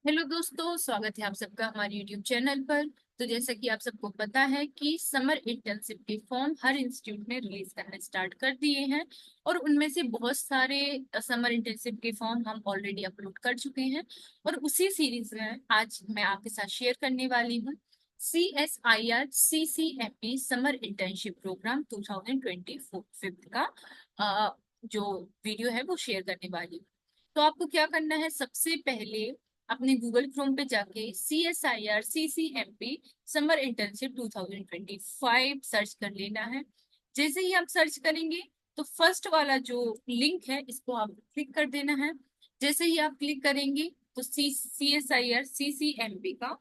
Hello दोस्तों, स्वागत है आप सबका हमारे यूट्यूब चैनल पर। तो जैसा कि आप सबको पता है कि समर इंटर्नशिप के फॉर्म हर इंस्टीट्यूट ने रिलीज करना स्टार्ट कर दिए हैं और उनमें से बहुत सारे समर इंटर्नशिप के फॉर्म हम ऑलरेडी अपलोड कर चुके हैं। और उसी सीरीज में आज मैं आपके साथ शेयर करने वाली हूँ CSIR-CCMP समर इंटर्नशिप प्रोग्राम 2025 का जो वीडियो है वो शेयर करने वाली हूँ। तो आपको क्या करना है, सबसे पहले अपने गूगल क्रोम पे जाके CSIR-CCMP समर इंटर्नशिप 2025 सर्च कर लेना है। जैसे ही आप सर्च करेंगे तो फर्स्ट वाला जो लिंक है इसको आप क्लिक कर देना है। जैसे ही आप क्लिक करेंगे तो CSIR-CCMP का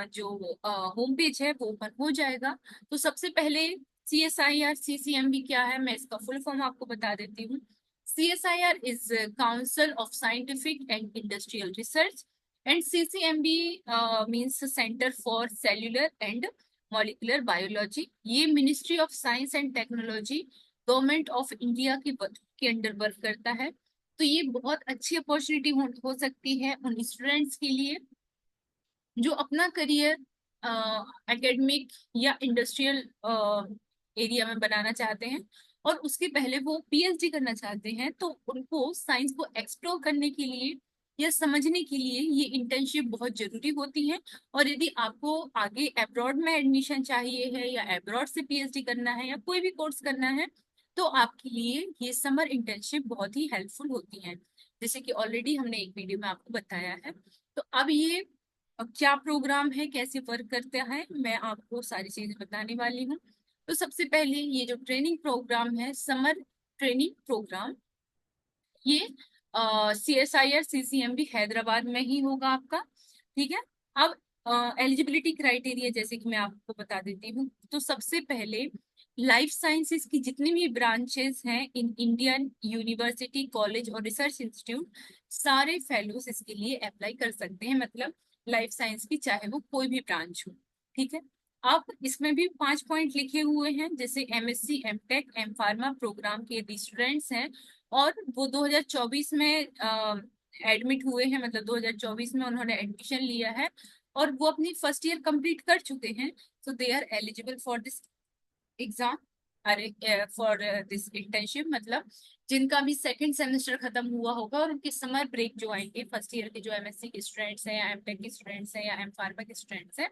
जो होम पेज है वो ओपन हो जाएगा। तो सबसे पहले CSIR-CCMP क्या है, मैं इसका फुल फॉर्म आपको बता देती हूँ। CSIR is Council of Scientific and Industrial Research, and CCMB means Center for Cellular and Molecular Biology। ये ministry of science and technology government of India के अंडर वर्क करता है। तो ये बहुत अच्छी अपॉर्चुनिटी हो सकती है उन स्टूडेंट्स के लिए जो अपना करियर एकेडमिक या इंडस्ट्रियल एरिया में बनाना चाहते हैं और उसके पहले वो पीएचडी करना चाहते हैं। तो उनको साइंस को एक्सप्लोर करने के लिए या समझने के लिए ये इंटर्नशिप बहुत जरूरी होती है। और यदि आपको आगे अब्रॉड में एडमिशन चाहिए है या अब्रॉड से पीएचडी करना है या कोई भी कोर्स करना है तो आपके लिए ये समर इंटर्नशिप बहुत ही हेल्पफुल होती है, जैसे कि ऑलरेडी हमने एक वीडियो में आपको बताया है। तो अब ये क्या प्रोग्राम है, कैसे वर्क करता है, मैं आपको सारी चीजें बताने वाली हूँ। तो सबसे पहले ये जो ट्रेनिंग प्रोग्राम है, समर ट्रेनिंग प्रोग्राम, ये CSIR-CCMP हैदराबाद में ही होगा आपका। ठीक है। अब एलिजिबिलिटी क्राइटेरिया जैसे कि मैं आपको बता देती हूँ। तो सबसे पहले लाइफ साइंसेज की जितनी भी ब्रांचेस हैं इन इंडियन यूनिवर्सिटी कॉलेज और रिसर्च इंस्टीट्यूट, सारे फेलोज इसके लिए अप्लाई कर सकते हैं। मतलब लाइफ साइंस की चाहे वो कोई भी ब्रांच हो। ठीक है। अब इसमें भी 5 पॉइंट लिखे हुए हैं, जैसे MSc M.Tech M pharma programme के यदि स्टूडेंट्स हैं और वो 2024 में एडमिट हुए हैं, मतलब 2024 में उन्होंने एडमिशन लिया है और वो अपनी फर्स्ट ईयर कंप्लीट कर चुके हैं, तो they are eligible for this exam, अरे फॉर दिस इंटर्नशिप। मतलब जिनका भी सेकंड सेमेस्टर खत्म हुआ होगा और उनके समर ब्रेक जो आएंगे, फर्स्ट ईयर के जो MSc के स्टूडेंट्स हैं या M.Tech के स्टूडेंट्स हैं या एम फार्मा के स्टूडेंट्स हैं,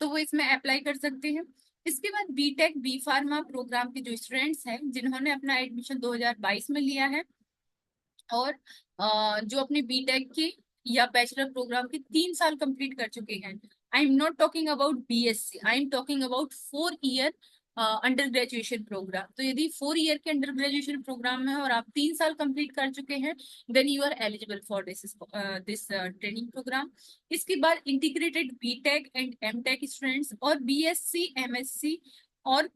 तो वो इसमें अप्लाई कर सकते हैं। इसके बाद B.Tech बी फार्मा प्रोग्राम के जो स्टूडेंट्स हैं जिन्होंने अपना एडमिशन 2022 में लिया है और जो अपने B.Tech के या बैचलर प्रोग्राम के 3 साल कंप्लीट कर चुके हैं। I am not talking about BSc, I am talking about 4 year under graduation program. तो यदि 4 ईयर के अंडर ग्रेजुएशन प्रोग्राम में है और आप 3 साल कंप्लीट कर चुके हैं, then you are eligible for this training program. इसके बाद integrated B.Tech and M.Tech students और BSc MSc और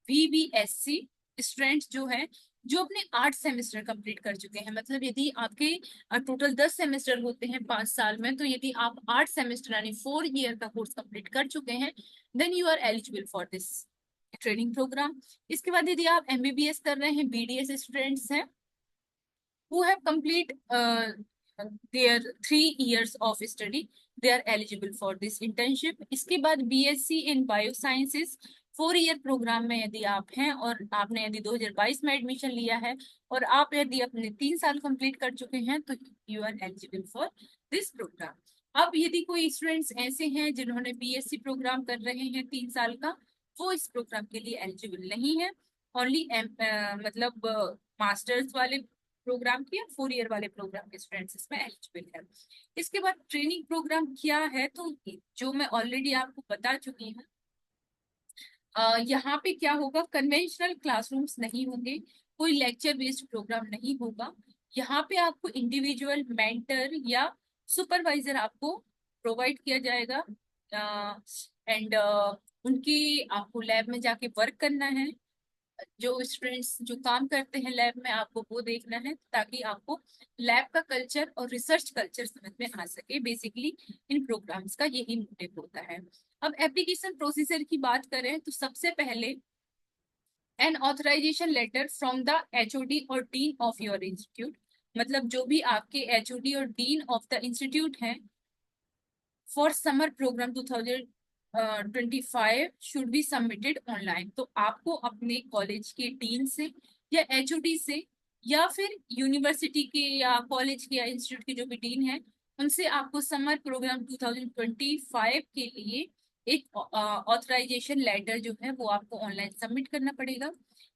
VBSc स्टूडेंट्स जो है जो अपने 8 सेमेस्टर कंप्लीट कर चुके हैं। मतलब यदि आपके टोटल 10 सेमेस्टर होते हैं 5 साल में, तो यदि आप 8 सेमेस्टर यानी 4 ईयर का कोर्स कंप्लीट कर चुके हैं, then you are eligible for this training program. इसके बाद यदि आप MBBS कर रहे हैं, BDS स्टूडेंट्स हैं who have complete their 3 years of study, they are eligible for this internship। इसके बाद BSc in Biosciences 4 year program में यदि आप हैं और आपने यदि 2022 में एडमिशन लिया है और आप यदि अपने 3 साल कंप्लीट कर चुके हैं, तो you are eligible for this program. अब यदि कोई स्टूडेंट्स ऐसे हैं जिन्होंने BSc प्रोग्राम कर रहे हैं 3 साल का, वो इस प्रोग्राम के लिए एलिजिबल नहीं है। ओनली मतलब मास्टर्स वाले प्रोग्राम के या 4 ईयर वाले प्रोग्राम के स्टूडेंट्स इसमें एलिजिबल है। इसके बाद ट्रेनिंग प्रोग्राम क्या है, तो जो मैं ऑलरेडी आपको बता चुकी हूँ। यहाँ पे क्या होगा, कन्वेंशनल क्लासरूम्स नहीं होंगे, कोई लेक्चर बेस्ड प्रोग्राम नहीं होगा। यहाँ पे आपको इंडिविजुअल मेंटर या सुपरवाइजर आपको प्रोवाइड किया जाएगा एंड उनकी आपको लैब में जाके वर्क करना है। जो स्टूडेंट्स जो काम करते हैं लैब में, आपको वो देखना है ताकि आपको लैब का कल्चर और रिसर्च कल्चर समझ में आ सके। बेसिकली इन प्रोग्राम्स का यही मोटिव होता है। अब एप्लीकेशन प्रोसीजर की बात करें तो सबसे पहले an authorization letter from the HOD और डीन ऑफ योर इंस्टीट्यूट, मतलब जो भी आपके HOD और डीन ऑफ द इंस्टीट्यूट हैं for summer program 2025 should be submitted online. तो आपको अपने कॉलेज के डीन से या एचओडी से या फिर यूनिवर्सिटी के या कॉलेज के या इंस्टीट्यूट के जो भी डीन है उनसे आपको समर प्रोग्राम 2025 के लिए एक ऑथराइजेशन लेटर जो है वो आपको ऑनलाइन सबमिट करना पड़ेगा।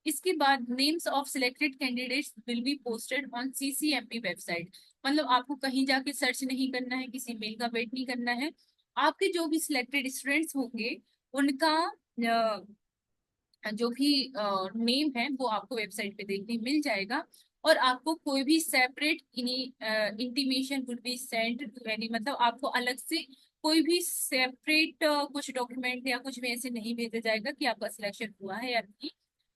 इसके बाद names of selected candidates will be posted on CCMP website. मतलब आपको कहीं जाके सर्च नहीं करना है, किसी मेल का वेट नहीं करना है। आपके जो भी सिलेक्टेड स्टूडेंट्स होंगे उनका जो भी नेम है वो आपको वेबसाइट पे देखने मिल जाएगा। और आपको कोई भी separate intimation would be send to any, मतलब आपको अलग से कोई भी सेपरेट कुछ डॉक्यूमेंट या कुछ भी ऐसे नहीं भेजा जाएगा कि आपका सिलेक्शन हुआ है या नहीं।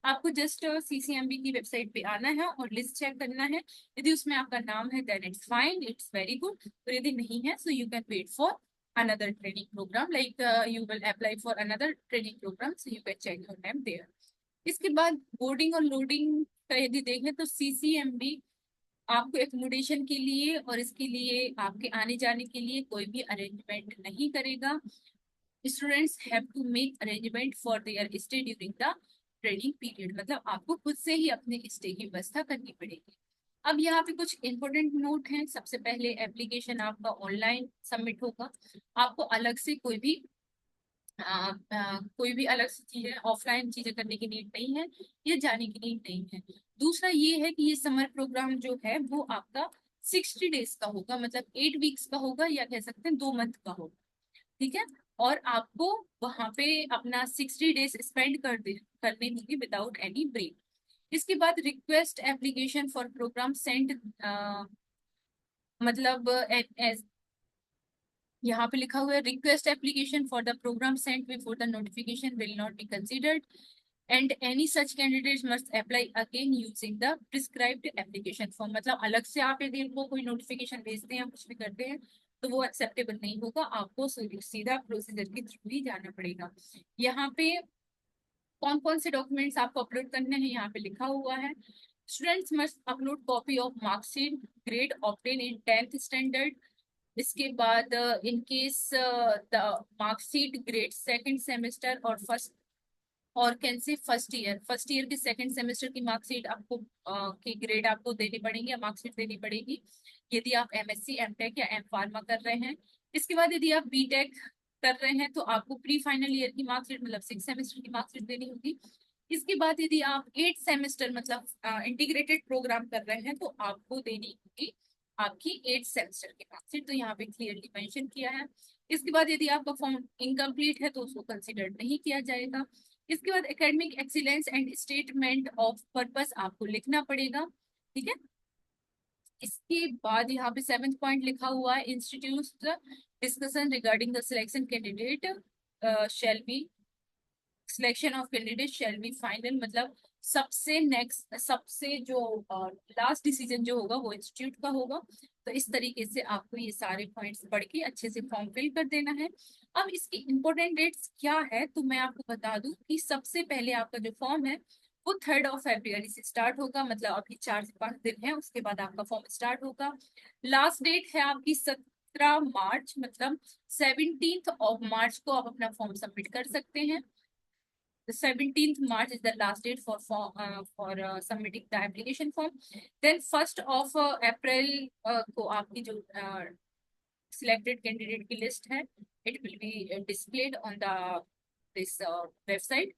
आपको जस्ट सीसीएमबी की वेबसाइट पे आना है और लिस्ट चेक करना है। यदि उसमें आपका नाम है then it's fine, it's very good. और यदि नहीं है so you can wait for another training program, like you will apply for another training program, so you can check your name there. इसके बाद बोर्डिंग और लोडिंग का यदि देखें तो सीसीएमबी आपको एकोमोडेशन के लिए और इसके लिए आपके आने जाने के लिए कोई भी अरेंजमेंट नहीं करेगा। Students have to make arrangement for their stay during the training period, मतलब आपको खुद से ही अपने स्टे की व्यवस्था करनी पड़ेगी। अब यहाँ पे कुछ इंपॉर्टेंट नोट हैं। सबसे पहले एप्लीकेशन आपका ऑनलाइन सबमिट होगा। आपको अलग से कोई भी अलग से चीजें ऑफलाइन चीजें करने की नीड नहीं है या जाने की नीड नहीं है। दूसरा ये है कि ये समर प्रोग्राम जो है वो आपका 60 डेज का होगा, मतलब 8 वीक्स का होगा या कह सकते हैं 2 मंथ का होगा। ठीक है। और आपको वहां पे अपना 60 डेज स्पेंड करने होंगे विदाउट एनी ब्रेक। इसके बाद request application for program send, मतलब यहाँ पे लिखा हुआ है request application for the program sent before the notification will not be considered and any such candidate must apply again using the prescribed application form. मतलब अलग से आप यदि उनको कोई नोटिफिकेशन भेजते हैं कुछ भी करते हैं तो वो एक्सेप्टेबल नहीं होगा, आपको सीधा प्रोसीजर के थ्रू ही जाना पड़ेगा। यहाँ पे कौन कौन से डॉक्यूमेंट्स आपको अपलोड करने हैं यहाँ पे लिखा हुआ है। Students must upload copy of marksheet grade obtain in 10th standard. इसके बाद in case the marksheet grade second semester और फर्स्ट और कैन से फर्स्ट ईयर के सेकंड सेमेस्टर की मार्कशीट आपको की ग्रेड आपको देनी पड़ेगी या मार्कशीट देनी पड़ेगी यदि आप एमएससी एमटेक या एम फार्मा कर रहे हैं। इसके बाद यदि आप बीटेक कर रहे हैं तो आपको प्री फाइनल ईयर की मार्कशीट मतलब 6 सेमेस्टर की मार्कशीट देनी होगी। इसके बाद यदि आप 8 सेमेस्टर मतलब इंटीग्रेटेड प्रोग्राम कर रहे हैं तो आपको देनी होगी आपकी 8 सेमेस्टर की मार्कशीट, तो यहाँ पे क्लियरली मेंशन किया है। इसके बाद यदि आपका फॉर्म इनकम्प्लीट है तो उसको कंसिडर नहीं किया जाएगा। इसके बाद academic excellence and statement of purpose आपको लिखना पड़ेगा। ठीक है। इसके बाद यहाँ पे 7th पॉइंट लिखा हुआ है institute discussion regarding the selection candidate shall be selection of candidate shall be final, मतलब सबसे नेक्स्ट सबसे जो लास्ट डिसीजन जो होगा वो इंस्टीट्यूट का होगा। तो इस तरीके से आपको ये सारे पॉइंट्स पढ़ के अच्छे से फॉर्म फिल कर देना है। अब इसकी इंपॉर्टेंट डेट्स क्या है तो मैं आपको बता दूं कि सबसे पहले आपका जो फॉर्म है वो 3rd से स्टार्ट होगा, मतलब अभी 4 से 5 दिन है उसके बाद आपका फॉर्म स्टार्ट होगा। लास्ट डेट है आपकी 17 मार्च, मतलब 17th को आप अपना फॉर्म सबमिट कर सकते हैं। The 17th March is the last date for submitting the application form. Then 1st of April को आपकी जो selected candidate की list है it will be displayed on the this website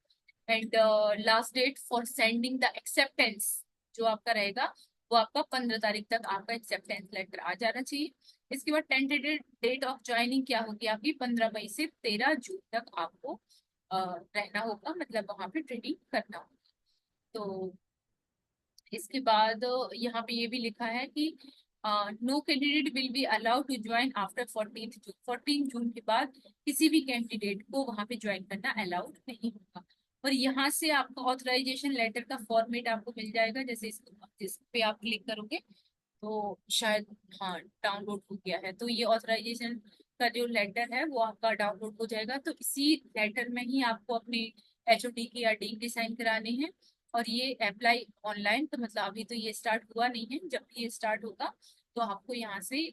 and last date for sending the acceptance जो आपका रहेगा वो आपका 15 तारीख तक आपका एक्सेप्टेंस लेटर आ जाना चाहिए। इसके बाद टेंटेटिव डेट ऑफ ज्वाइनिंग क्या होगी आपकी 15 मई से 13 जून तक आपको रहना होगा, मतलब वहां पे ट्रेनिंग करना होगा। तो इसके बाद यहाँ पे ये भी लिखा है कि no candidate will be allowed to join after 14 June के बाद किसी भी कैंडिडेट को वहां पे ज्वाइन करना अलाउड नहीं होगा। और यहाँ से आपका ऑथराइजेशन लेटर का फॉर्मेट आपको मिल जाएगा, जैसे इस पे आप क्लिक करोगे तो शायद हाँ डाउनलोड हो गया है, तो ये ऑथराइजेशन का जो लेटर है वो आपका डाउनलोड हो जाएगा। तो इसी लेटर में ही आपको अपने एचओडी की या डी की साइन कराने हैं। और ये अप्लाई ऑनलाइन, तो मतलब अभी तो ये स्टार्ट हुआ नहीं है, जब भी ये स्टार्ट होगा तो आपको यहाँ से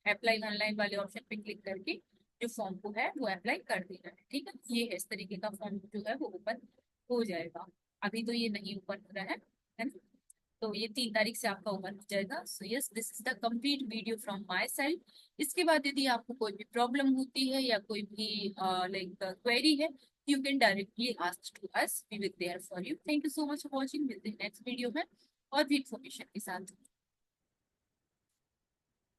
अप्लाई ऑनलाइन वाले ऑप्शन पे क्लिक करके जो फॉर्म को है वो अप्लाई कर देना है। ठीक है, ये है, इस तरीके का फॉर्म जो है वो ओपन हो जाएगा। अभी तो ये नहीं ओपन हो रहा है ना। तो ये 3 तारीख से आपका ओपन हो जाएगा। So yes, this is the complete video from my side. इसके बाद यदि आपको कोई भी प्रॉब्लम होती है या कोई भी लाइक क्वेरी है, you can directly ask to us, we will there for you. Thank you so much for watching. मिलते हैं नेक्स्ट वीडियो में और भी इंफॉर्मेशन के साथ।